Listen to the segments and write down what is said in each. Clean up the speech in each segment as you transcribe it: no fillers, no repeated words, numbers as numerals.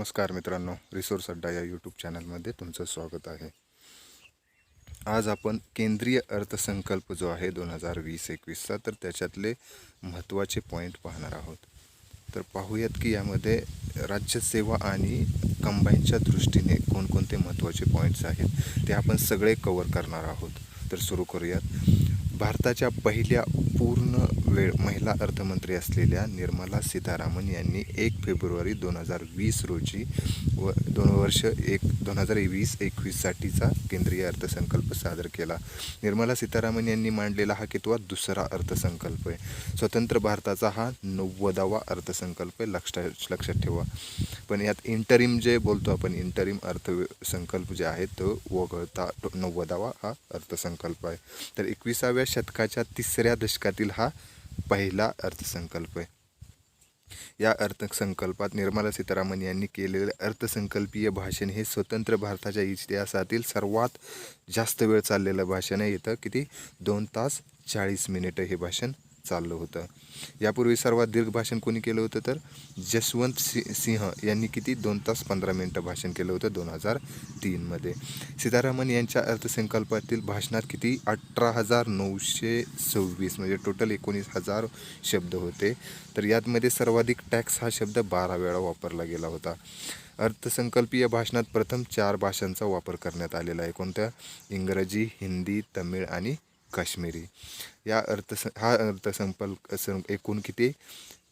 नमस्कार मित्रांनो, रिसोर्स अड्डा या यूट्यूब चॅनलमध्ये तुमचं स्वागत आहे. आज आपण केंद्रीय अर्थसंकल्प जो आहे 2020-21चा तर त्याच्यातले महत्त्वाचे पॉईंट पाहणार आहोत. तर पाहूयात की यामध्ये राज्यसेवा आणि कंबाईनच्या दृष्टीने कोणकोणते महत्त्वाचे पॉईंट्स आहेत ते आपण सगळे कवर करणार आहोत. तर सुरू करूयात. भारताच्या पहिल्या पूर्ण वेळ महिला अर्थमंत्री असलेल्या निर्मला सीतारामन यांनी 1 फेब्रुवारी 2020 रोजी 2020-21साठीचा केंद्रीय अर्थसंकल्प सादर केला. निर्मला सीतारामन यांनी मांडलेला हा कितवा दुसरा अर्थसंकल्प आहे. स्वतंत्र भारताचा हा 90वा अर्थसंकल्प आहे, लक्षात ठेवा. पण यात इंटरिम जे बोलतो आपण, इंटरिम अर्थसंकल्प जे आहे तो वगळता 90वा हा अर्थसंकल्प आहे. तर 21व्या शतकाच्या तिसऱ्या दशकातील हा पहिला अर्थसंकल्प आहे. या अर्थसंकल्पात निर्मला सीतारामन यांनी केलेले अर्थसंकल्पीय भाषण हे स्वतंत्र भारताच्या इतिहासातील सर्वात जास्त वेळ चाललेलं भाषण आहे. इथं किती 2 तास 40 मिनिटं हे भाषण चाललं होतं. यापूर्वी सर्वात दीर्घ भाषण कोणी केलं होतं तर जसवंत सिंह यांनी किती 2 तास 15 मिनिटं भाषण केलं होतं 2003मध्ये. सीतारामन यांच्या अर्थसंकल्पातील भाषणात किती 18,926 म्हणजे टोटल 19,000 शब्द होते. तर यामध्ये सर्वाधिक टॅक्स हा शब्द 12 वेळा वापरला गेला होता. अर्थसंकल्पीय भाषणात प्रथम 4 भाषांचा वापर करण्यात आलेला आहे. कोणत्या? इंग्रजी, हिंदी, तमिळ आणि काश्मीरी. हा अर्थसंकल्प एकूण किती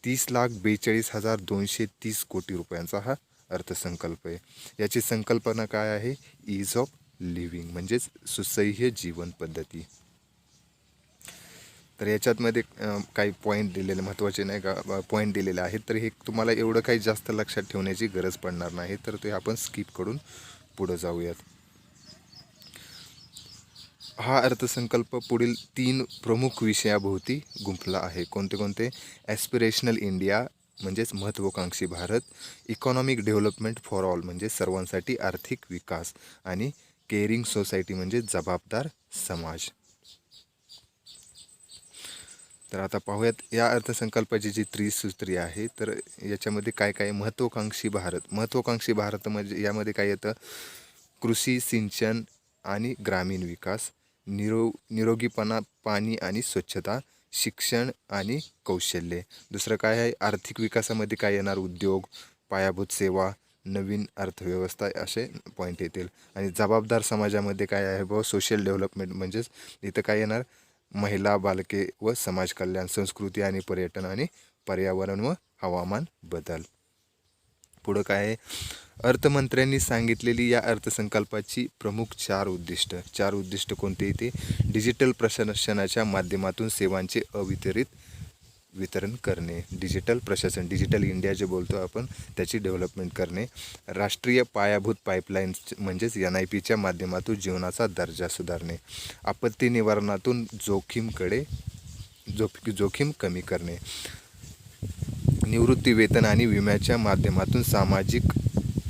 30,42,230 कोटी रुपयांचा हा अर्थसंकल्प आहे. याची संकल्पना काय आहे? ईज ऑफ लिव्हिंग म्हणजेच सुसह्य जीवन पद्धती. तर याच्यातमध्ये काही पॉईंट दिलेले महत्त्वाचे नाही का पॉईंट दिलेले आहेत. तर हे तुम्हाला एवढं काही जास्त लक्षात ठेवण्याची गरज पडणार नाही, तर ते आपण स्किप करून पुढं जाऊयात. हा अर्थसंकल्प पुढील 3 प्रमुख विषयाभोवती गुंफला आहे. कोणते कोणते? ॲस्पिरेशनल इंडिया म्हणजेच महत्त्वाकांक्षी Bharat, economic development for all म्हणजे सर्वांसाठी आर्थिक विकास, आणि केअरिंग सोसायटी म्हणजे जबाबदार समाज. तर आता पाहूयात या अर्थसंकल्पाची जी त्रिसूत्री आहे तर याच्यामध्ये काय काय महत्त्वाकांक्षी भारत म्हणजे यामध्ये काय येतं? कृषी, सिंचन आणि ग्रामीण विकास, निरोगीपणा, पाणी आणि स्वच्छता, शिक्षण आणि कौशल्य. दुसरं काय आहे? आर्थिक विकासामध्ये काय येणार? उद्योग, पायाभूत सेवा, नवीन अर्थव्यवस्था असे पॉईंट येतील. आणि जबाबदार समाजामध्ये काय आहे? सोशल डेव्हलपमेंट म्हणजेच इथं काय येणार? महिला, बालके व समाज कल्याण, संस्कृती आणि पर्यटन, आणि पर्यावरण व हवामान बदल. पुढं काय आहे? अर्थमंत्र्यांनी सांगितलेली या अर्थसंकल्पाची प्रमुख 4 उद्दिष्ट कोणते? ते डिजिटल प्रशासनाच्या माध्यमातून सेवांचे वितरण करणे, डिजिटल प्रशासन, डिजिटल इंडिया जे बोलतो आपण त्याची डेव्हलपमेंट करणे, राष्ट्रीय पायाभूत पाईपलाईन म्हणजेच NIPच्या माध्यमातून जीवनाचा दर्जा सुधारणे, आपत्ती निवारणातून जोखीम कमी करणे, निवृत्ती वेतन आणि विम्याच्या माध्यमातून सामाजिक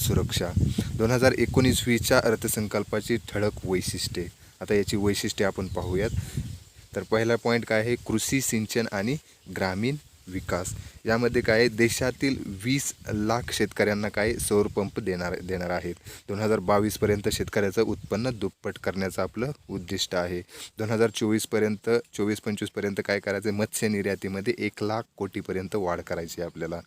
सुरक्षा. 2019-20च्या अर्थसंकल्पाची ठळक वैशिष्ट्ये. आता याची वैशिष्ट्ये आपण पाहूयात. तर पहिला पॉईंट काय आहे? कृषी, सिंचन आणि ग्रामीण विकास. यामध्ये काय आहे? देशातील 20 लाख शेतकऱ्यांना काय सौर पंप देणार आहेत. 2022पर्यंत शेतकऱ्याचं उत्पन्न दुप्पट करण्याचं आपलं उद्दिष्ट आहे. 2024-25पर्यंत काय करायचं? मत्स्य निर्यातीमध्ये 1 लाख कोटीपर्यंत वाढ करायची आहे आपल्याला.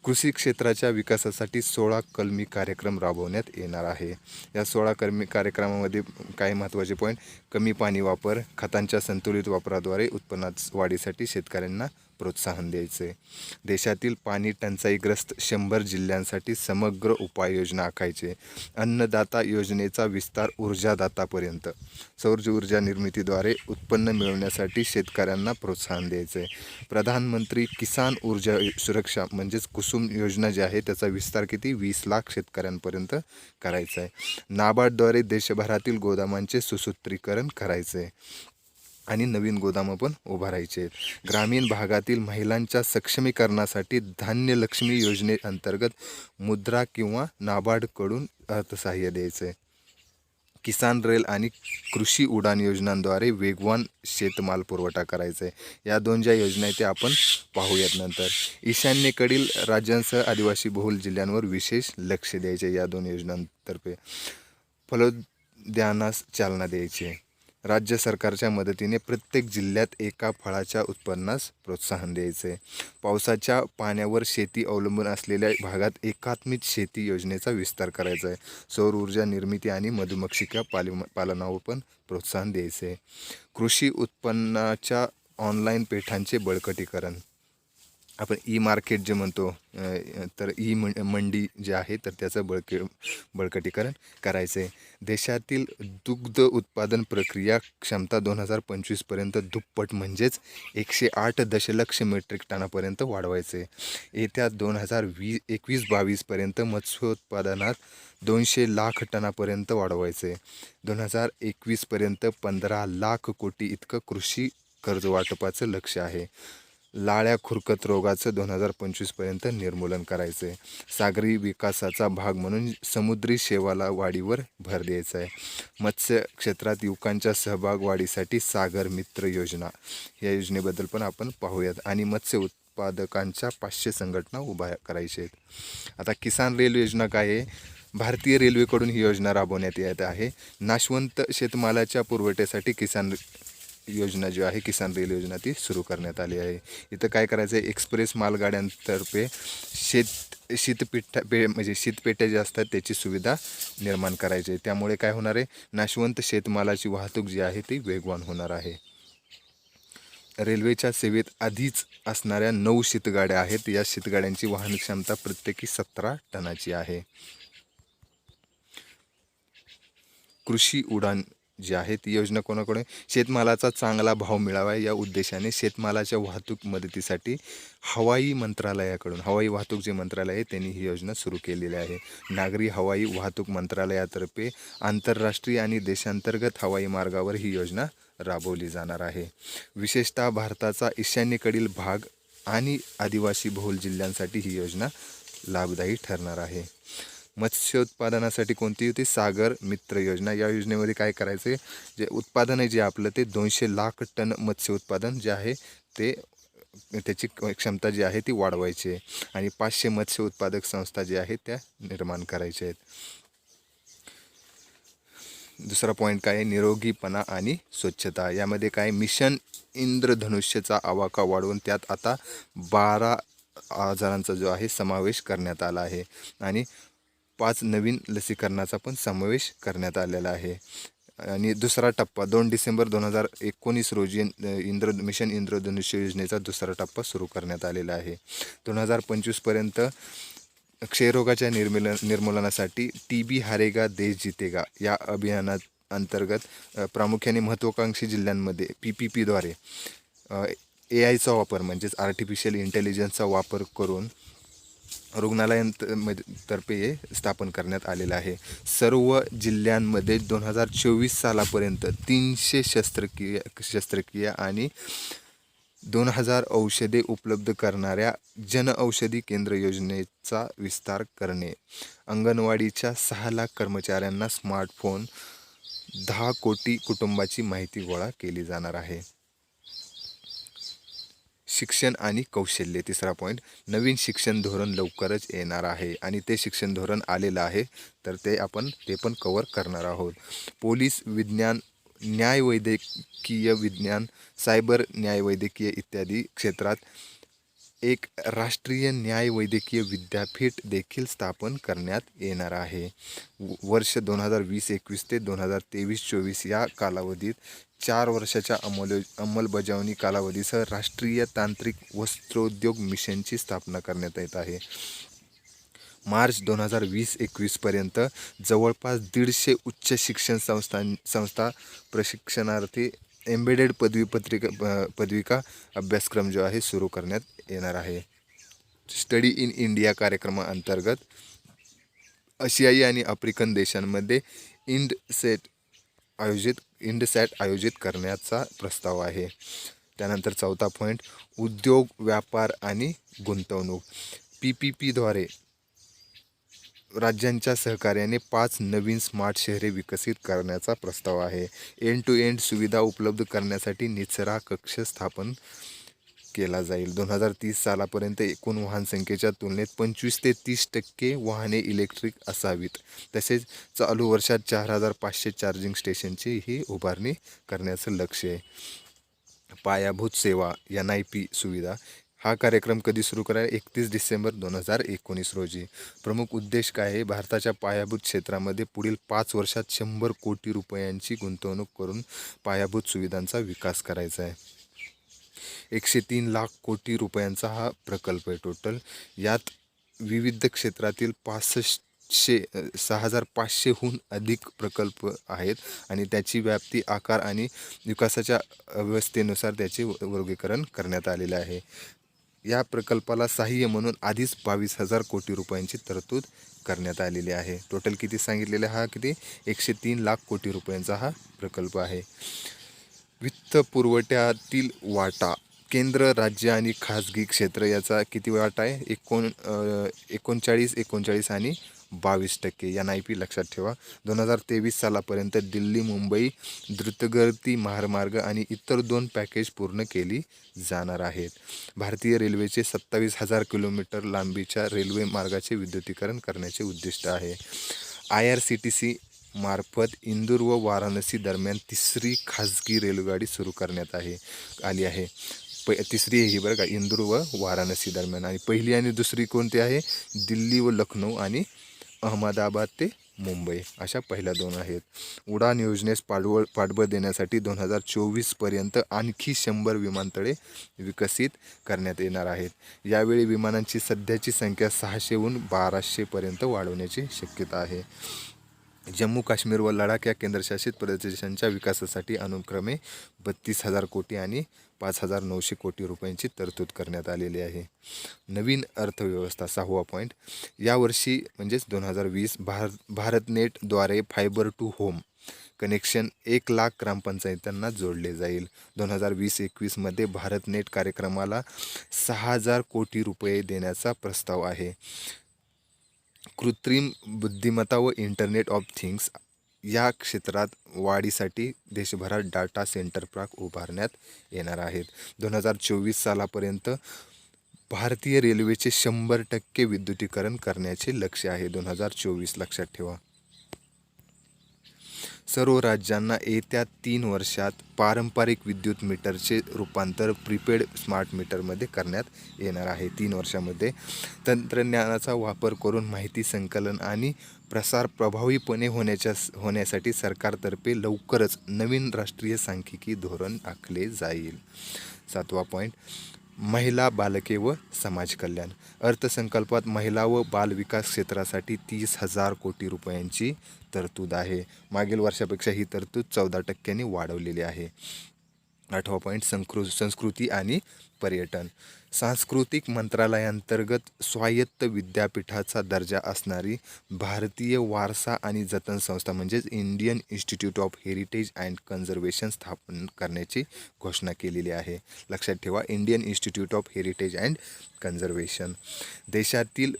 कृषी क्षेत्राच्या विकासासाठी 16 कलमी कार्यक्रम राबवण्यात येणार आहे. या 16 कलमी कार्यक्रमामध्ये काही महत्त्वाचे पॉईंट: कमी पाणी वापर, खतांच्या संतुलित वापराद्वारे उत्पन्नात वाढीसाठी शेतकऱ्यांना प्रोत्साहन द्यायचे, देशातील पाणी टंचाईग्रस्त 100 जिल्ह्यांसाठी समग्र उपाययोजना आखायचे, अन्नदाता योजनेचा विस्तार ऊर्जादातापर्यंत, सौर ऊर्जा निर्मितीद्वारे उत्पन्न मिळवण्यासाठी शेतकऱ्यांना प्रोत्साहन द्यायचे, प्रधानमंत्री किसान ऊर्जा सुरक्षा म्हणजेच कुसुम योजना जी आहे त्याचा विस्तार किती 20 लाख शेतकऱ्यांपर्यंत करायचा आहे, नाबार्डद्वारे देशभरातील गोदामांचे सुसूत्रीकरण करायचे आणि नवीन गोदामं पण उभारायचे आहेत, ग्रामीण भागातील महिलांच्या सक्षमीकरणासाठी धान्य लक्ष्मी योजनेअंतर्गत मुद्रा किंवा नाबार्डकडून अर्थसहाय्य द्यायचे आहे. किसान रेल आणि कृषी उडान योजनांद्वारे वेगवान शेतमाल पुरवठा करायचा आहे. या दोन ज्या योजना आहेत त्या आपण पाहूयात नंतर. ईशान्येकडील राज्यांसह आदिवासी बहुल जिल्ह्यांवर विशेष लक्ष द्यायचे या दोन योजनांतर्फे. फलोद्यानास चालना द्यायची. राज्य सरकारच्या मदतीने प्रत्येक जिल्ह्यात एका फळाच्या उत्पन्नास प्रोत्साहन द्यायचे. पावसाच्या पाण्यावर शेती अवलंबून असलेल्या भागात एकात्मिक शेती योजनेचा विस्तार करायचा आहे. सौर ऊर्जा निर्मिती आणि मधुमक्षिका पालनावर पण प्रोत्साहन द्यायचे. कृषी उत्पन्नाच्या ऑनलाईन पेठांचे बळकटीकरण. आपण ई मार्केट जे म्हणतो तर मंडी जे आहे तर त्याचं बळकटीकरण करायचं आहे. देशातील दुग्ध उत्पादन प्रक्रिया क्षमता 2025पर्यंत दुप्पट म्हणजेच 108 दशलक्ष मेट्रिक टनापर्यंत वाढवायचे. येत्या 2021-22पर्यंत मत्स्योत्पादनात 200 लाख टनापर्यंत वाढवायचे. 2021पर्यंत 15 लाख कोटी इतकं कृषी कर्जवाटपाचं लक्ष आहे. लाळ्या खुरकत रोगाचं 2025पर्यंत निर्मूलन करायचं आहे. सागरी विकासाचा भाग म्हणून समुद्री शेवाला वाढीवर भर द्यायचा आहे. मत्स्य क्षेत्रात युवकांच्या सहभाग वाढीसाठी सागर मित्र योजना या योजनेबद्दल पण आपण पाहूयात. आणि मत्स्य उत्पादकांच्या 500 संघटना उभ्या करायच्या आहेत. आता किसान रेल योजना काय आहे? भारतीय रेल्वेकडून ही योजना राबवण्यात येत आहे. नाशवंत शेतमालाच्या पुरवठ्यासाठी किसान योजना जी आहे, किसान रेल योजना ती सुरू करण्यात आली आहे. इथं काय करायचं आहे? एक्सप्रेस मालगाड्यांतर्फे म्हणजे शीतपेट्या ज्या असतात त्याची सुविधा निर्माण करायची आहे. त्यामुळे काय होणार आहे? नाशवंत शेतमालाची वाहतूक जी आहे ती वेगवान होणार आहे. रेल्वेच्या सेवेत आधीच असणाऱ्या 9 शीतगाड्या आहेत. या शीतगाड्यांची वाहन क्षमता प्रत्येकी 17 टनाची आहे. कृषी उडान जी आहे ती योजना कोणाकडे? शेतमालाचा चांगला भाव मिळावा या उद्देशाने शेतमालाच्या वाहतूक मदतीसाठी हवाई वाहतूक जे मंत्रालय आहे त्यांनी ही योजना सुरू केलेली आहे. नागरी हवाई वाहतूक मंत्रालयातर्फे आंतरराष्ट्रीय आणि देशांतर्गत हवाई मार्गावर ही योजना राबवली जाणार आहे. विशेषतः भारताचा ईशान्येकडील भाग आणि आदिवासी बहुल जिल्ह्यांसाठी ही योजना लाभदायी ठरणार आहे. मत्स्योत्पादनासाठी कोणती होती? सागर मित्र योजना. या योजनेमध्ये काय करायचं? जे उत्पादन आहे जे आपलं ते 200 लाख टन मत्स्य उत्पादन जे आहे ते त्याची क्षमता जी आहे ती वाढवायची आहे. आणि 500 मत्स्य उत्पादक संस्था ज्या आहेत त्या निर्माण करायच्या आहेत. दुसरा पॉईंट काय आहे? निरोगीपणा आणि स्वच्छता. यामध्ये काय? मिशन इंद्रधनुष्यचा आवाका वाढवून त्यात आता 12 आजारांचा जो आहे समावेश करण्यात आला आहे. आणि 5 नवीन लसीकरणाचा पण समावेश करण्यात आलेला आहे. आणि दुसरा टप्पा 2 डिसेंबर 2019 रोजी मिशन इंद्रधनुष्य योजनेचा दुसरा टप्पा सुरू करण्यात आलेला आहे. 2025पर्यंत क्षयरोगाच्या निर्मूलनासाठी TB हारेगा देश जितेगा या अभियानात अंतर्गत प्रामुख्याने महत्त्वाकांक्षी जिल्ह्यांमध्ये PPPद्वारे AIचा वापर म्हणजेच आर्टिफिशियल इंटेलिजन्सचा वापर करून रुग्णालयांतर्फे हे स्थापन करण्यात आलेलं आहे. सर्व जिल्ह्यांमध्ये 2024 सालापर्यंत 300 शस्त्रक्रिया आणि 2000 औषधे उपलब्ध करणाऱ्या जनऔषधी केंद्र योजनेचा विस्तार करणे. अंगणवाडीच्या 6 लाख कर्मचाऱ्यांना स्मार्टफोन. 10 कोटी कुटुंबाची माहिती गोळा केली जाणार आहे. शिक्षण आणि कौशल्य. तिसरा पॉईंट. नवीन शिक्षण धोरण लवकरच येणार आहे आणि ते शिक्षण धोरण आलेलं आहे तर ते पण कवर करणार आहोत. पोलीस विज्ञान, न्यायवैद्यकीय विज्ञान, सायबर न्यायवैद्यकीय इत्यादी क्षेत्रात एक राष्ट्रीय न्यायवैद्यकीय विद्यापीठ देखील स्थापन करण्यात येणार आहे. वर्ष 2020-21 ते 2023-24 या कालावधीत 4 वर्षाच्या अंमलबजावणी कालावधीसह राष्ट्रीय तांत्रिक वस्त्रोद्योग मिशनची स्थापना करण्यात येत आहे. मार्च 2020-21पर्यंत जवळपास 150 उच्च शिक्षण संस्था प्रशिक्षणार्थी एम्बेडेड पदविका अभ्यासक्रम जो आहे सुरू करण्यात येणार आहे. स्टडी इन इंडिया कार्यक्रमाअंतर्गत आशियाई आणि आफ्रिकन देशांमध्ये इंडसॅट आयोजित करण्याचा प्रस्ताव आहे. त्यानंतर चौथा पॉईंट. उद्योग, व्यापार आणि गुंतवणूक. PPPद्वारे राज्यांच्या सहकार्याने 5 नवीन स्मार्ट शहरे विकसित करण्याचा प्रस्ताव आहे. एंड टू एंड सुविधा उपलब्ध करण्यासाठी निचरा कक्ष स्थापन केला जाईल. 2030 सालापर्यंत एकूण वाहनसंख्येच्या तुलनेत 25 ते 30% वाहने इलेक्ट्रिक असावीत. तसेच चालू वर्षात 4,500 चार्जिंग स्टेशनची ही उभारणी करण्याचं लक्ष्य आहे. पायाभूत सेवा NIP सुविधा हा कार्यक्रम कधी सुरू करायला 31 डिसेंबर 2019 रोजी. प्रमुख उद्देश काय आहे? भारताच्या पायाभूत क्षेत्रामध्ये पुढील 5 वर्षात 100 कोटी रुपयांची गुंतवणूक करून पायाभूत सुविधांचा विकास करायचा आहे. 103 लाख कोटी रुपयांचा हा प्रकल्प आहे टोटल. यात विविध क्षेत्रातील 6,500हून अधिक प्रकल्प आहेत आणि त्याची व्याप्ती, आकार आणि विकासाच्या अवस्थेनुसार त्याचे वर्गीकरण करण्यात आलेले आहे. या प्रकल्पाला सहाय्य म्हणून आधीच 22,000 कोटी रुपयांची तरतूद करण्यात आलेली आहे. टोटल किती सांगितलेले? हा किती? 103 लाख कोटी रुपयांचा हा प्रकल्प आहे. वित्त पुरवठ्यातील वाटा केंद्र, राज्य आणि खाजगी क्षेत्र याचा किती वाटा आहे? 39 आणि 22% NIP लक्षात ठेवा. 2023 सालापर्यंत दिल्ली मुंबई द्रुतगती महामार्ग आणि इतर 2 पॅकेज पूर्ण केली जाणार आहेत. भारतीय रेल्वेचे 27,000 किलोमीटर लांबीच्या रेल्वे मार्गाचे विद्युतीकरण करण्याचे उद्दिष्ट आहे. IRCTC मार्फत इंदूर व वाराणसी दरम्यान 3री खाजगी रेल्वेगाडी सुरू करण्यात आली आहे. तिसरी ही बरं का, इंदूर व वाराणसी दरम्यान. आणि पहिली आणि दुसरी कोणती आहे? दिल्ली व लखनौ आणि अहमदाबाद ते मुंबई अशा पहिल्या 2 आहेत. उडान योजनेस पाठबळ देण्यासाठी 2024पर्यंत आणखी 100 विमानतळे विकसित करण्यात येणार आहेत. यावेळी विमानांची सध्याची संख्या 600हून 1200पर्यंत वाढवण्याची शक्यता आहे. जम्मू काश्मीर व लडाख या केंद्रशासित प्रदेशांच्या विकासासाठी अनुक्रमे 32,000 कोटी आणि 5,900 कोटी रुपयांची तरतूद करण्यात आलेली आहे. नवीन अर्थव्यवस्था 6वा पॉईंट. यावर्षी म्हणजेच 2020 भारतनेटद्वारे fibre to home connection 1 lakh ग्रामपंचायतींना जोडले जाईल. 2020-21मध्ये भारतनेट कार्यक्रमाला 6,000 कोटी रुपये देण्याचा प्रस्ताव आहे. कृत्रिम बुद्धिमत्ता व इंटरनेट ऑफ थिंग्स या क्षेत्रात वाढीसाठी देशभरात डाटा सेंटर पार्क उभारण्यात येणार आहेत. 2024 सालापर्यंत भारतीय रेल्वेचे 100% विद्युतीकरण करण्याचे लक्ष्य आहे. 2024 लक्षात ठेवा. सर्व राज्यांना येत्या 3 वर्षात पारंपरिक विद्युत मीटरचे रूपांतर प्रीपेड स्मार्ट मीटरमध्ये करण्यात येणार आहे. 3 वर्षामध्ये तंत्रज्ञानाचा वापर करून माहिती संकलन आणि प्रसार प्रभावीपणे होण्यासाठी सरकारतर्फे लवकरच नवीन राष्ट्रीय सांख्यिकी धोरण आखले जाईल. 7वा पॉईंट. महिला, बालके व समाज कल्याण. अर्थसंकल्पात महिला व बाल विकास क्षेत्रासाठी 30,000 कोटी रुपयांची तरतूद आहे. मागील वर्षापेक्षा ही तरतूद 14% वाढवलेली आहे. 8वा पॉईंट. संस्कृती आणि पर्यटन. सांस्कृतिक मंत्रालयाअंतर्गत स्वायत्त विद्यापीठाचा दर्जा असणारी भारतीय वारसा आणि जतन संस्था म्हणजेच Indian institute of heritage and conservation स्थापन करण्याची घोषणा केलेली आहे. लक्षात ठेवा, Indian institute of heritage and conservation. देशातील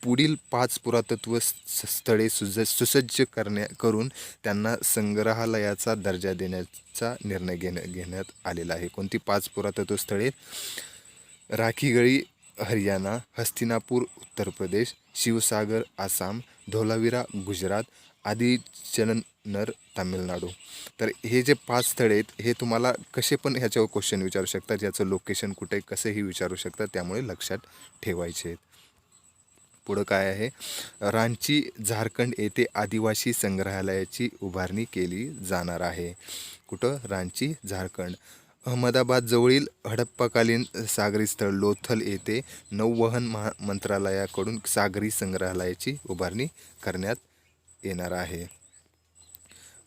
पुढील 5 पुरातत्व स्थळे सुसज्ज करून त्यांना संग्रहालयाचा दर्जा देण्याचा निर्णय घेण्यात आलेला आहे. कोणती 5 पुरातत्व स्थळे? राखीगळी हरियाणा, हस्तिनापूर उत्तर प्रदेश, शिवसागर आसाम, धोलावीरा गुजरात, आदिचनर तामिळनाडू. तर हे जे 5 स्थळे आहेत हे तुम्हाला कसे पण ह्याच्यावर क्वेश्चन विचारू शकतात. याचं लोकेशन कुठे कसेही विचारू शकतात, त्यामुळे लक्षात ठेवायचे आहेत. पुढं काय आहे? रांची झारखंड येथे आदिवासी संग्रहालयाची उभारणी केली जाणार आहे. कुठं? रांची झारखंड. अहमदाबाद जवळील हडप्पाकालीन सागरी स्थळ लोथल येथे नौवहन मंत्रालयाकडून सागरी संग्रहालयाची उभारणी करण्यात येणार आहे.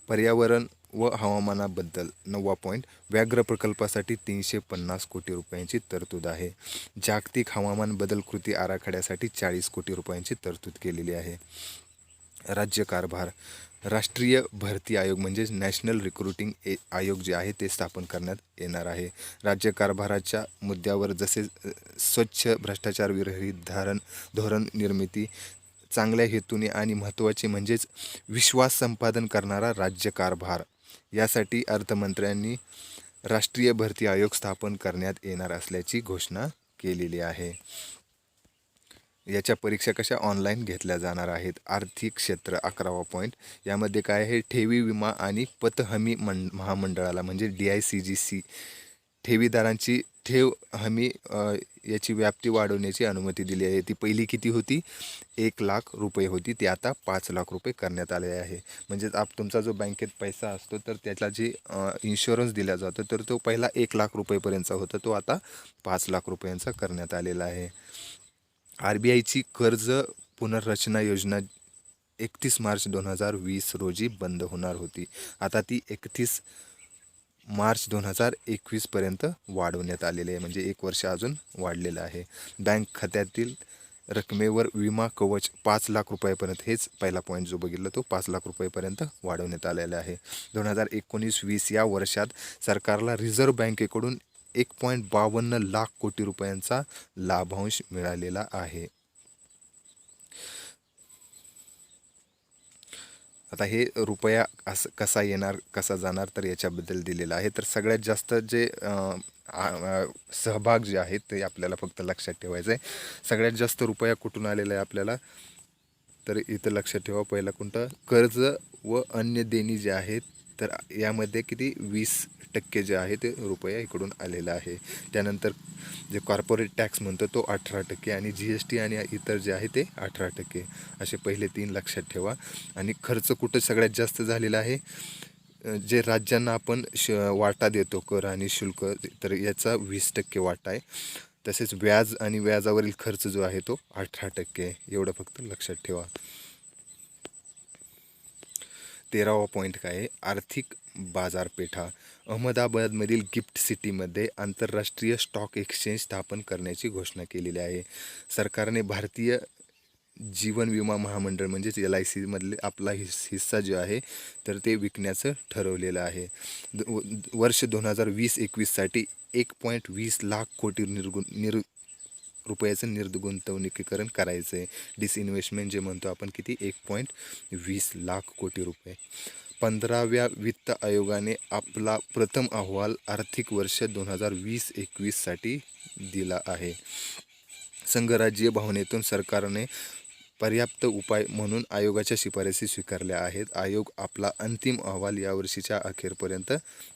पर्यावरण व हवामानाबद्दल 9वा पॉईंट. व्याघ्र प्रकल्पासाठी 350 कोटी रुपयांची तरतूद आहे. जागतिक हवामान बदल कृती आराखड्यासाठी 40 कोटी रुपयांची तरतूद केलेली आहे. राज्य कारभार. राष्ट्रीय भरती आयोग म्हणजेच नॅशनल रिक्रुटिंग आयोग जे आहे ते स्थापन करण्यात येणार आहे. राज्य कारभाराच्या मुद्द्यावर जसे स्वच्छ भ्रष्टाचार विरहित धोरण निर्मिती, चांगल्या हेतूने आणि महत्त्वाचे म्हणजेच विश्वास संपादन करणारा राज्यकारभार यासाठी अर्थमंत्र्यांनी राष्ट्रीय भरती आयोग स्थापन करण्यात येणार असल्याची घोषणा केलेली आहे. याच्या परीक्षा कशा ऑनलाईन घेतल्या जाणार आहेत. आर्थिक क्षेत्र 11वा पॉईंट. यामध्ये काय आहे, ठेवी विमा आणि पत हमी महामंडळाला म्हणजे DICGC ठेवीदारांची ठेव हमी याची व्याप्ती वाढवण्याची अनुमती दिली आहे. ती पहिली किती होती, 1,00,000 रुपये होती, ती आता 5,00,000 रुपये करण्यात आले आहे. म्हणजेच तुमचा जो बँकेत पैसा असतो तर त्याला जे इन्शुरन्स दिला जातो तर तो पहिला 1,00,000 रुपयेपर्यंतचा होता, तो आता 5,00,000 रुपयांचा करण्यात आलेला आहे. RBIची कर्ज पुनर्रचना योजना 31 मार्च 2020 रोजी बंद होणार होती. आता ती 31 मार्च 2021 पर्यंत वाढवण्यात आलेले आहे, म्हणजे 1 वर्ष अजून वाढलेलं आहे. बँक खात्यातील रकमेवर विमा कवच 5,00,000 रुपयापर्यंत, हेच पहिला पॉईंट जो बघितला तो 5,00,000 रुपयेपर्यंत वाढवण्यात आलेला आहे. 2019-20 या वर्षात सरकारला रिझर्व्ह बँकेकडून 1.52 लाख कोटी रुपयांचा लाभांश मिळालेला आहे. आता हे रुपया असं कसा येणार कसा जाणार तर याच्याबद्दल दिलेलं आहे. तर सगळ्यात जास्त जे सहभाग जे आहेत ते आपल्याला फक्त लक्षात ठेवायचं आहे. सगळ्यात जास्त रुपया कुठून आलेला आहे आपल्याला, तर इथं लक्षात ठेवा. पहिला कोणतं, कर्ज व अन्य देणी जे आहेत तर यामध्ये किती 20% जे आहे ते रुपया इकडून आलेला आहे. त्यानंतर जे कॉर्पोरेट टॅक्स म्हणतो तो 18% आणि GST आणि इतर जे आहे ते 18%. असे पहिले 3 लक्षात ठेवा. आणि खर्च कुठं सगळ्यात जास्त झालेला आहे, जे राज्यांना आपण वाटा देतो कर आणि शुल्क, तर याचा 20% वाटा आहे. तसेच व्याज आणि व्याजावरील खर्च जो आहे तो 18% आहे. एवढं फक्त लक्षात ठेवा. 13वा पॉईंट काय आहे, आर्थिक बाजारपेठा. अहमदाबादमधील गिफ्ट सिटीमध्ये आंतरराष्ट्रीय स्टॉक एक्सचेंज स्थापन करण्याची घोषणा केलेली आहे. सरकारने भारतीय जीवन विमा महामंडळ म्हणजेच LIC मधले आपला हिस्सा जो आहे तर ते विकण्याचं ठरवलेलं आहे. वर्ष 2020-21साठी 1.20 लाख कोटी रुपयाचं निर्गुंतवणुकीकरण करायचं आहे. डिसइन्व्हेस्टमेंट जे म्हणतो आपण किती, 1.20 लाख कोटी रुपये. 15व्या वित्त आयोगाने आपला प्रथम अहवाल आर्थिक वर्ष 2020-21साठी दिला आहे. संघराज्यीय भावनेतून सरकारने पर्याप्त उपाय म्हणून आयोगाच्या शिफारसी स्वीकारल्या आहेत. आयोग आपला अंतिम अहवाल यावर्षीच्या अखेरपर्यंत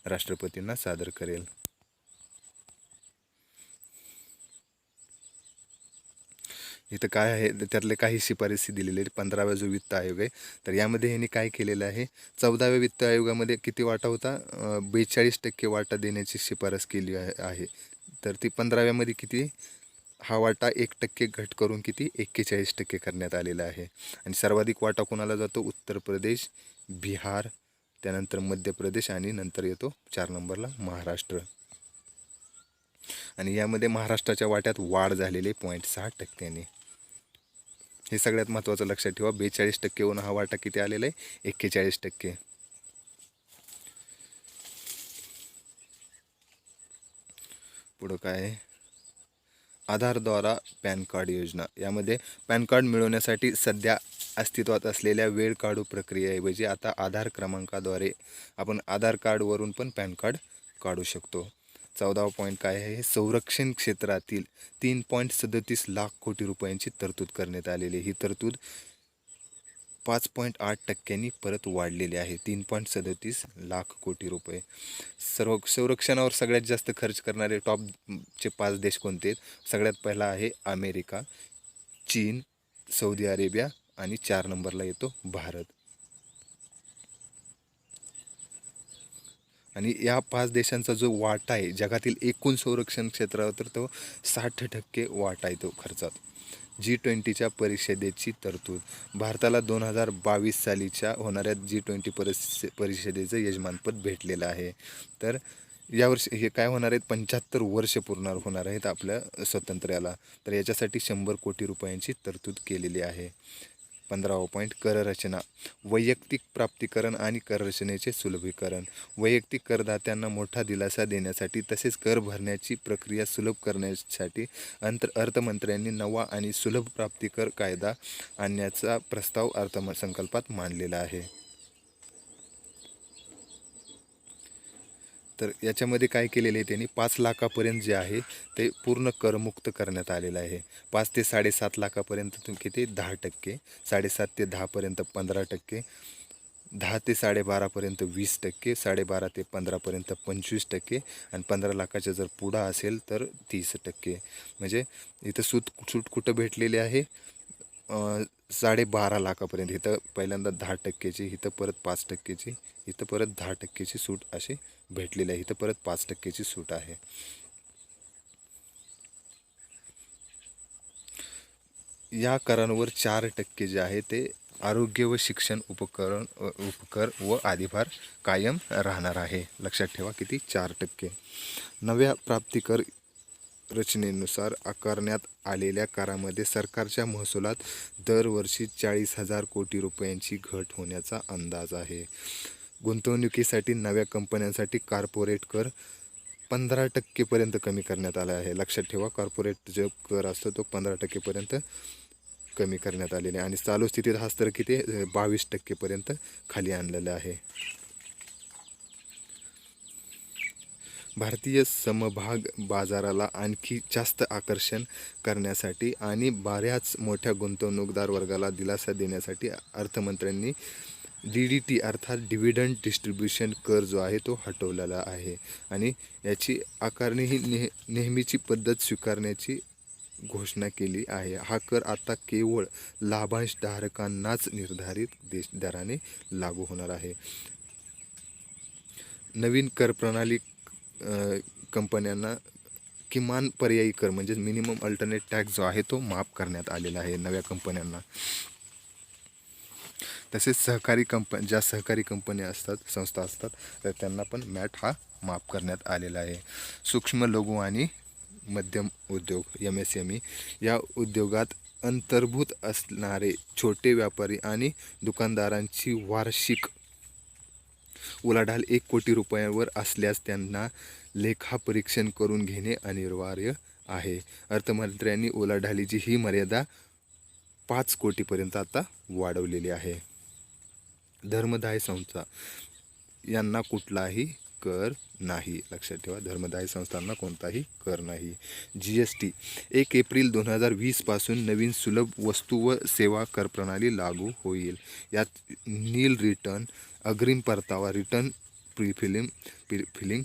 राष्ट्रपतींना सादर करेल. इथं काय आहे त्यातले काही शिफारसी दिलेले आहेत. 15वा जो वित्त आयोग आहे तर यामध्ये ह्यांनी काय केलेलं आहे, 14व्या वित्त आयोगामध्ये किती वाटा होता, 42% वाटा देण्याची शिफारस केली आहे. तर ती 15व्यामध्ये किती, हा वाटा 1% घट करून किती 41% करण्यात आलेला आहे. आणि सर्वाधिक वाटा कोणाला जातो, उत्तर प्रदेश, बिहार, त्यानंतर मध्य प्रदेश आणि नंतर येतो 4 नंबरला महाराष्ट्र. आणि यामध्ये महाराष्ट्राच्या वाट्यात वाढ झालेली 0.6%. हे सगळ्यात महत्त्वाचं लक्षात ठेवा. 42% होऊन हा वाटा किती आलेला आहे, 41%. पुढं काय आहे, आधारद्वारा पॅन कार्ड योजना. यामध्ये पॅन कार्ड मिळवण्यासाठी सध्या अस्तित्वात असलेल्या वेळ काढू प्रक्रियेऐवजी आता आधार क्रमांकाद्वारे आपण आधार कार्डवरून पण पॅन कार्ड काढू शकतो. 14वा पॉईंट काय आहे, संरक्षण क्षेत्रातील 3.37 लाख कोटी रुपयांची तरतूद करण्यात आलेली. ही तरतूद 5.8% परत वाढलेली आहे. 3.37 लाख कोटी रुपये. संरक्षणावर सगळ्यात जास्त खर्च करणारे टॉपचे 5 देश कोणते आहेत, सगळ्यात पहिला आहे अमेरिका, चीन, सौदी अरेबिया आणि 4 नंबरला येतो भारत. आणि या 5 देशांचा जो वाटा आहे जगातील एकूण संरक्षण क्षेत्रावर तर तो 60% वाटा आहे तो खर्चात. G20च्या परिषदेची तरतूद. भारताला 2022 सालीच्या होणाऱ्या G20 परिषदेचं यजमानपद भेटलेलं आहे. तर यावर्षी हे काय होणार आहेत, 75 वर्ष पूर्ण होणार आहेत आपल्या स्वातंत्र्याला. तर याच्यासाठी 100 कोटी रुपयांची तरतूद केलेली आहे. 15वा पॉईंट कररचना, वैयक्तिक प्राप्तिकरण आणि कररचनेचे सुलभीकरण. वैयक्तिक करदात्यांना मोठा दिलासा देण्यासाठी तसेच कर भरण्याची प्रक्रिया सुलभ करण्यासाठी अर्थमंत्र्यांनी नवा आणि सुलभ प्राप्तिकर कायदा आणण्याचा प्रस्ताव अर्थसंकल्पात मांडलेला आहे. तर याच्यामध्ये काय केलेले आहे त्यांनी 5 लाखापर्यंत जे आहे ते पूर्ण करमुक्त करण्यात आलेलं आहे. 5 ते 7.5 लाखापर्यंत किती 10%, 7.5 ते 10पर्यंत 15%, 10 ते 12.5पर्यंत 20%, 12.5 ते 15पर्यंत 25% आणि 15 लाखाच्या जर पुढं असेल तर 30%. म्हणजे इथं सूट कुठं भेटलेली आहे 12.5 लाखापर्यंत. इथं पहिल्यांदा 10%ची, इथं परत 5%ची, इथं परत 10%ची सूट अशी भेटलेली आहे. इथं परत 5%ची सूट आहे. या करांवर 4% जे आहे ते आरोग्य व शिक्षण उपकर व अधिभार कायम राहणार आहे. लक्षात ठेवा किती 4%. नव्या प्राप्तिकर रचनेनुसार आकारण्यात आलेल्या करामध्ये सरकारच्या महसुलात दरवर्षी 40,000 कोटी रुपयांची घट होण्याचा अंदाज आहे. गुंतवणुकीसाठी नव्या कंपन्यांसाठी कॉर्पोरेट कर 15%पर्यंत कमी करण्यात आला आहे. लक्षात ठेवा कॉर्पोरेट जो कर असतो तो 15%पर्यंत कमी करण्यात आलेले आहे आणि चालू स्थितीत हा स्तर किती 22%पर्यंत खाली आणलेला आहे. भारतीय समभाग बाजाराला आणखी जास्त आकर्षण करण्यासाठी आणि बऱ्याच मोठ्या गुंतवणूकदार वर्गाला दिलासा देण्यासाठी अर्थमंत्र्यांनी DDT अर्थात डिव्हिडंड डिस्ट्रीब्युशन कर जो आहे तो हटवलेला आहे आणि याची आकारणी ही नेहमीची पद्धत स्वीकारण्याची घोषणा केली आहे. हा कर आता केवळ लाभांश धारकांनाच निर्धारित दराने लागू होणार आहे. नवीन कर प्रणाली कंपन्यांना किमान पर्यायी कर म्हणजे मिनिमम अल्टरनेट टॅक्स जो आहे तो माफ करण्यात आलेला आहे नव्या कंपन्यांना. तसेच ज्या सहकारी कंपन्या असतात, संस्था असतात, तर त्यांना पण मॅट हा माफ करण्यात आलेला आहे. सूक्ष्म लघु आणि मध्यम उद्योग MSME या उद्योगात अंतर्भूत असणारे छोटे व्यापारी आणि दुकानदारांची वार्षिक उलाढाल 1 कोटी रुपयांवर असल्यास त्यांना लेखापरीक्षण करून घेणे अनिवार्य आहे. अर्थमंत्र्यांनी उलाढालीची ही मर्यादा 5 कोटीपर्यंत आता वाढवलेली आहे. धर्मदाय संस्था यांना कुठलाही कर नाही. लक्षात ठेवा धर्मदाय संस्थांना कोणताही कर नाही. GST 1 एप्रिल 2020 पासून नवीन सुलभ वस्तू व सेवा कर प्रणाली लागू होईल. यात नील रिटर्न, अग्रिम परतावा, रिटर्न फिलिंग,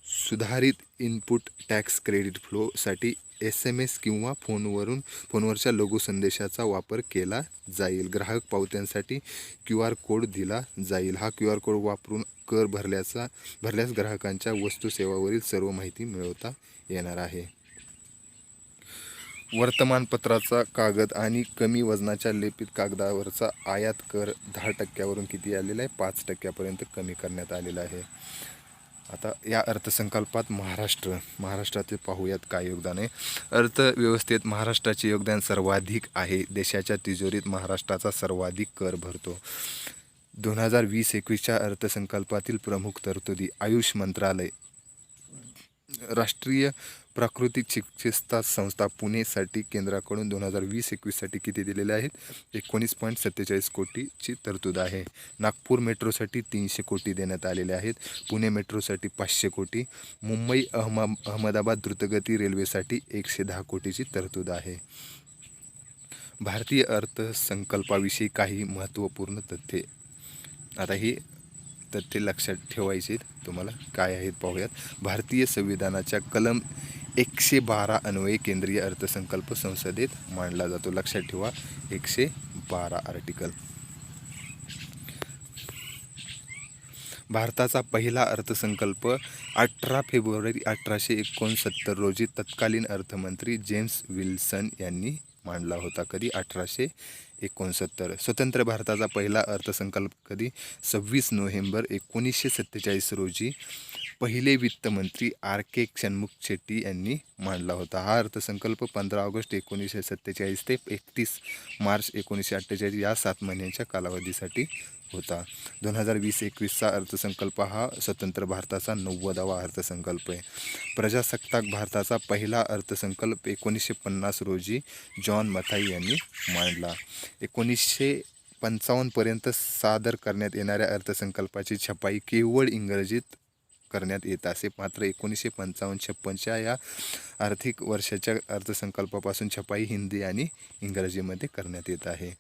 सुधारित इनपुट टॅक्स क्रेडिट फ्लोसाठी SMS किंवा फोनवरच्या लघु संदेशाचा वापर केला जाईल. ग्राहक पावत्यांसाठी QR कोड दिला जाईल. हा QR कोड वापरून कर भरल्यास ग्राहकांच्या वस्तू सेवावरील सर्व माहिती मिळवता येणार आहे. वर्तमानपत्राचा कागद आणि कमी वजनाच्या लेपित कागदावरचा आयात कर 10%वरून किती आलेला आहे 5%पर्यंत कमी करण्यात आलेला आहे. आता या अर्थसंकल्पात महाराष्ट्राचे पाहूयात काय योगदान आहे. अर्थव्यवस्थेत महाराष्ट्राचे योगदान सर्वाधिक आहे. देशाच्या तिजोरीत महाराष्ट्राचा सर्वाधिक कर भरतो. 2020-21च्या अर्थसंकल्पातील प्रमुख तरतुदी. आयुष मंत्रालय, राष्ट्रीय प्राकृतिक चिकित्सा संस्था पुणेसाठी केंद्राकडून 2020-21साठी किती दिलेले आहेत 19.47 कोटीची तरतूद आहे. नागपूर मेट्रोसाठी 300 कोटी देण्यात आलेले आहेत. पुणे मेट्रोसाठी 500 कोटी, मुंबई अहमदाबाद द्रुतगती रेल्वेसाठी 110 कोटीची तरतूद आहे. भारतीय अर्थसंकल्पाविषयी काही महत्त्वपूर्ण तथ्ये. आता ही तथ्ये लक्षात ठेवायची तुम्हाला काय आहेत पाहूयात. भारतीय संविधानाच्या कलम 112 अन्वये केंद्रीय अर्थसंकल्प संसदेत मांडला जातो. लक्षात ठेवा 112 आर्टिकल. भारताचा पहिला अर्थसंकल्प 18 फेब्रुवारी 1869 रोजी तत्कालीन अर्थमंत्री जेम्स विल्सन यांनी मांडला होता. कधी 1869. स्वतंत्र भारताचा पहिला अर्थसंकल्प कधी 26 नोव्हेंबर 1947 रोजी पहिले वित्तमंत्री आर के शनमुख शेट्टी यांनी मांडला होता. हा अर्थसंकल्प 15 ऑगस्ट 1947 ते 31 मार्च 1948 या 7 महिन्यांच्या कालावधीसाठी होता. 2020-21चा अर्थसंकल्प हा स्वतंत्र भारताचा 90वा अर्थसंकल्प आहे. प्रजासत्ताक भारताचा पहिला अर्थसंकल्प 1950 रोजी जॉन मथाई यांनी मांडला. 1955 पर्यंत सादर करण्यात येणाऱ्या अर्थसंकल्पाची छपाई केवळ इंग्रजीत करण्यात येत असे. मात्र 1955-56च्या या आर्थिक वर्षाच्या अर्थसंकल्पापासून छपाई हिंदी आणि इंग्रजीमध्ये करण्यात येत आहे.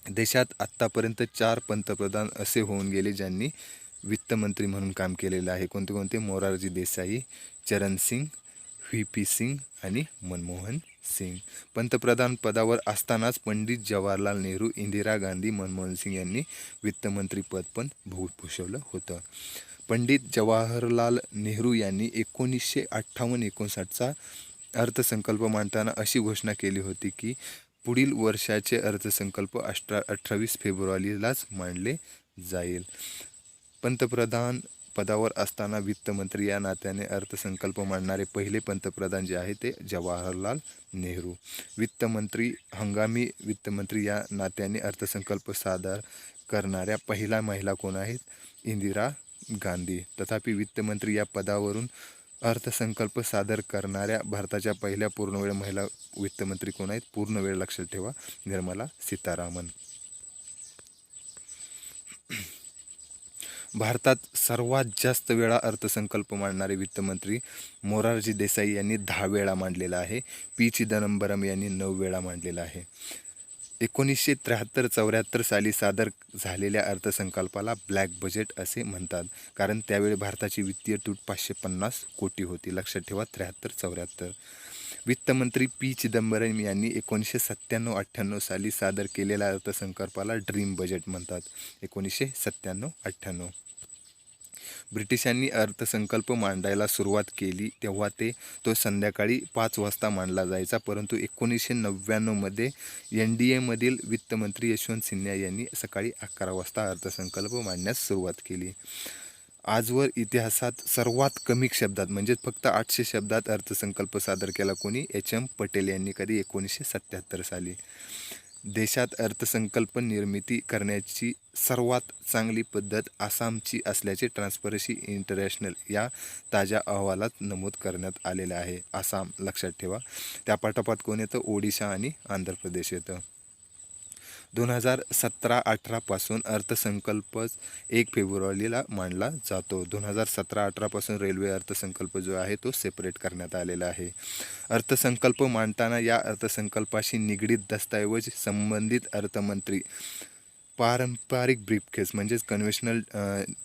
देशात आत्तापर्यंत 4 पंतप्रधान असे होऊन गेले ज्यांनी वित्तमंत्री म्हणून काम केलेलं आहे. कोणते कोणते? मोरारजी देसाई, चरण सिंग, व्ही.पी. सिंग आणि मनमोहन सिंग. पंतप्रधान पदावर असतानाच पंडित जवाहरलाल नेहरू, इंदिरा गांधी, मनमोहन सिंग यांनी वित्तमंत्री पद पण भूषवलं होतं. पंडित जवाहरलाल नेहरू यांनी 1958-59चा अर्थसंकल्प मांडताना अशी घोषणा केली होती की पुढील वर्षाचे अर्थसंकल्प 28 फेब्रुवारीलाच मांडले जाईल. पंतप्रधान पदावर असताना वित्तमंत्री या नात्याने अर्थसंकल्प मांडणारे पहिले पंतप्रधान जे आहे ते जवाहरलाल नेहरू. वित्तमंत्री, हंगामी वित्तमंत्री या नात्याने अर्थसंकल्प सादर करणाऱ्या पहिल्या महिला कोण आहेत? इंदिरा गांधी. तथापि वित्तमंत्री या पदावरून अर्थसंकल्प सादर करणाऱ्या भारताच्या पहिल्या पूर्णवेळ महिला वित्तमंत्री कोण आहेत? पूर्णवेळ लक्षात ठेवा, निर्मला सीतारामन. भारतात सर्वात जास्त वेळा अर्थसंकल्प मांडणारे वित्तमंत्री मोरारजी देसाई यांनी 10 वेळा मांडलेला आहे. पी. चिदंबरम यांनी 9 वेळा मांडलेला आहे. 1973-74 साली सादर झालेल्या अर्थसंकल्पाला ब्लॅक बजेट असे म्हणतात, कारण त्यावेळी भारताची वित्तीय तूट 550 कोटी होती. लक्षात ठेवा, 73-74. वित्तमंत्री पी. चिदंबरम यांनी 1997-98 साली सादर केलेल्या अर्थसंकल्पाला ड्रीम बजेट म्हणतात. 1997-98. ब्रिटिशांनी अर्थसंकल्प मांडायला सुरुवात केली तेव्हा तो संध्याकाळी 5 वाजता मांडला जायचा, परंतु 1999मध्ये NDAमधील वित्तमंत्री यशवंत सिन्हा यांनी सकाळी 11 वाजता अर्थसंकल्प मांडण्यास सुरुवात केली. आजवर इतिहासात सर्वात कमी शब्दात म्हणजे फक्त 800 शब्दात अर्थसंकल्प सादर केला कोणी? HM पटेल यांनी. कधी? 1977 साली. देशात अर्थसंकल्प निर्मिती करण्याची सर्वात चांगली पद्धत आसामची असल्याचे ट्रान्सपरन्सी इंटरनॅशनल या ताज्या अहवालात नमूद करण्यात आलेले आहे. आसाम लक्षात ठेवा. त्यापाठोपाठ कोण येतं? ओडिशा आणि आंध्र प्रदेश येतं. 2017-18 पासून अर्थसंकल्प 1 फेब्रुवारीला मांडला जातो. 2017-18 पासून रेल्वे अर्थसंकल्प जो आहे तो सेपरेट करण्यात आलेला आहे. अर्थसंकल्प मांडताना या अर्थसंकल्पाशी निगडीत दस्तऐवज संबंधित अर्थमंत्री पारंपरिक ब्रीफकेस म्हणजेच कन्व्हेन्शनल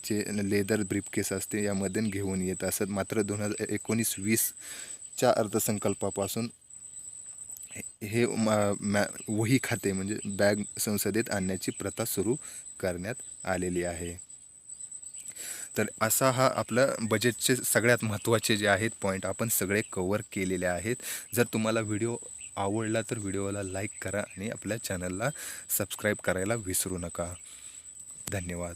जे लेदर ब्रीफकेस असते यामध्ये घेऊन येत असत. मात्र 2019-20च्या अर्थसंकल्पापासून हे वही खाते म्हणजे बॅग संसदेत आणण्याची प्रथा सुरू करण्यात आलेली आहे. तर असा हा आपला बजेटचे सगळ्यात महत्त्वाचे जे आहेत पॉईंट आपण सगळे कवर केलेले आहेत. जर तुम्हाला व्हिडिओ आवडला तर व्हिडिओला लाईक करा आणि आपल्या चॅनलला सबस्क्राईब करायला विसरू नका. धन्यवाद.